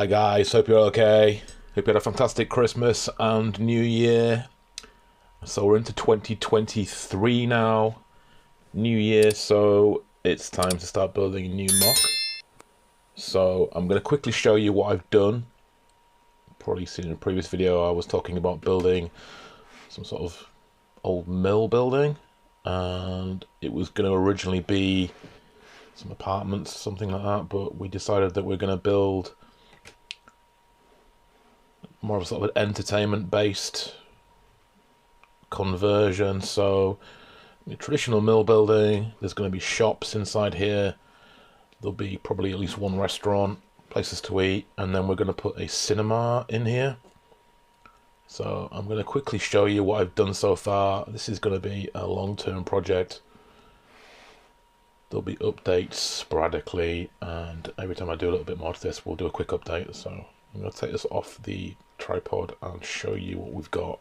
Hi guys, hope you're okay. Hope you had a fantastic Christmas and New Year. So we're into 2023 now. New Year, so it's time to start building a new MOC. So I'm going to quickly show you what I've done. Probably seen in a previous video I was talking about building some sort of old mill building. And it was going to originally be some apartments, something like that. But we decided that we're going to build more of a sort of an entertainment-based conversion. So a traditional mill building, there's going to be shops inside here. There'll be probably at least one restaurant, places to eat, and then we're going to put a cinema in here. So I'm going to quickly show you what I've done so far. This is going to be a long-term project. There'll be updates sporadically, and every time I do a little bit more to this, we'll do a quick update. So I'm going to take this off the tripod and show you what we've got.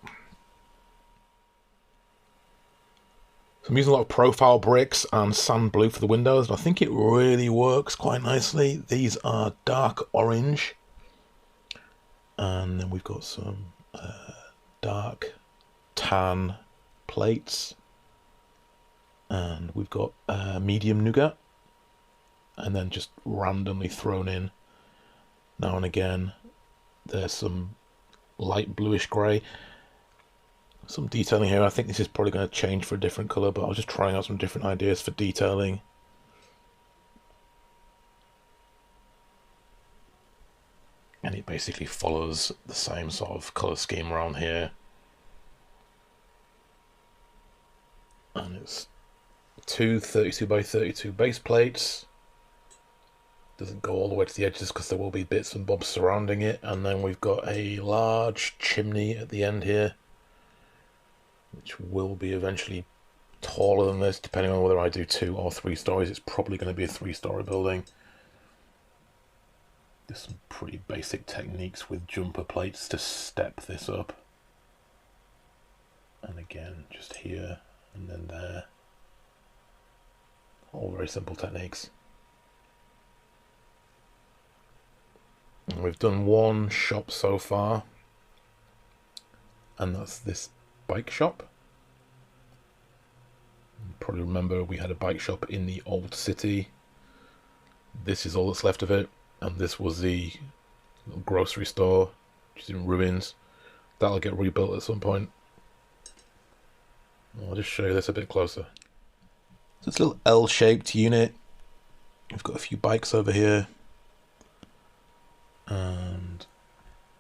So I'm using a lot of profile bricks and sand blue for the windows, and I think it really works quite nicely. These are dark orange, and then we've got some dark tan plates, and we've got medium nougat, and then just randomly thrown in now and again there's some light bluish grey. Some detailing here. I think this is probably going to change for a different colour, but I was just trying out some different ideas for detailing. And it basically follows the same sort of colour scheme around here. And it's two 32 by 32 base plates. Doesn't go all the way to the edges because there will be bits and bobs surrounding it. And then we've got a large chimney at the end here, which will be eventually taller than this, depending on whether I do 2 or 3 stories. It's probably going to be a 3-story building. There's some pretty basic techniques with jumper plates to step this up. And again, just here and then there. All very simple techniques. And we've done one shop so far, and that's this bike shop. You probably remember we had a bike shop in the old city. This is all that's left of it, and this was the little grocery store, which is in ruins. That'll get rebuilt at some point. I'll just show you this a bit closer. So it's a little L-shaped unit. We've got a few bikes over here, and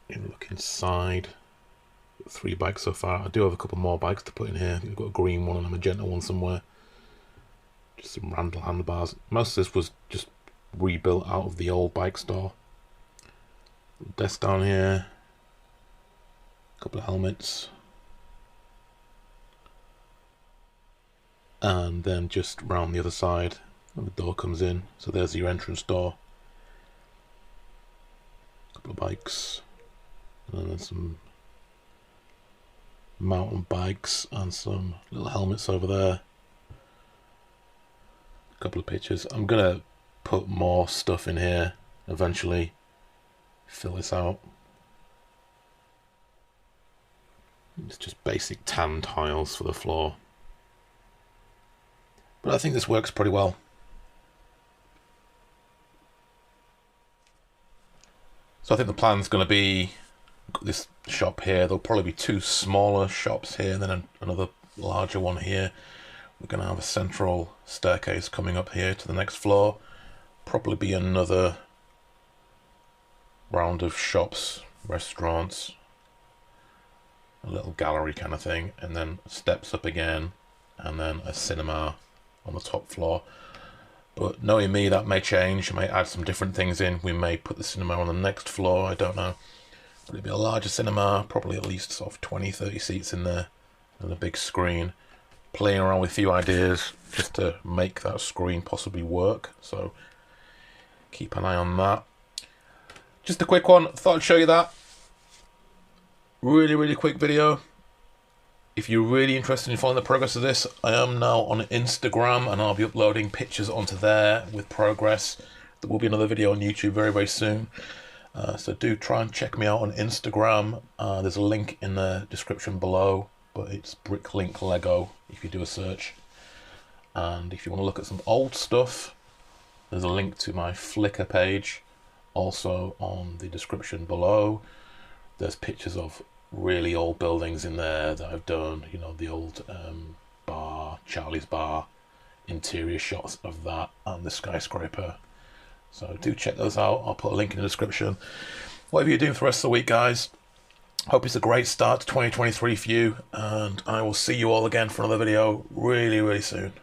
you look inside. 3 bikes so far. I do have a couple more bikes to put in here. We've got a green one and a magenta one somewhere. Just some Randall handlebars. Most of this was just rebuilt out of the old bike store. Desk down here. A couple of helmets. And then just round the other side, when the door comes in. So there's your entrance door. A couple of bikes. And then some mountain bikes and some little helmets over there. A couple of pictures. I'm gonna put more stuff in here eventually, fill this out. It's just basic tan tiles for the floor, but I think this works pretty well. So I think the plan's going to be this shop here. There'll probably be 2 smaller shops here and then another larger one here. We're going to have a central staircase coming up here to the next floor. Probably be another round of shops, restaurants, a little gallery kind of thing, and then steps up again, and then a cinema on the top floor. But knowing me, that may change. I may add some different things in. We may put the cinema on the next floor, I don't know. But it'll be a larger cinema, probably at least sort of 20-30 seats in there, and a big screen. Playing around with a few ideas just to make that screen possibly work, so keep an eye on that. Just a quick one, thought I'd show you that. Really quick video. If you're really interested in following the progress of this, I am now on Instagram, and I'll be uploading pictures onto there with progress. There will be another video on YouTube very soon. So do try and check me out on Instagram. There's a link in the description below, but it's Bricklink Lego if you do a search. And if you want to look at some old stuff, there's a link to my Flickr page, also on the description below. There's pictures of really old buildings in there that I've done, you know, the old bar, Charlie's Bar, interior shots of that, and the skyscraper. So do check those out. I'll put a link in the description. Whatever you're doing for the rest of the week, guys, hope it's a great start to 2023 for you, and I will see you all again for another video really, really soon.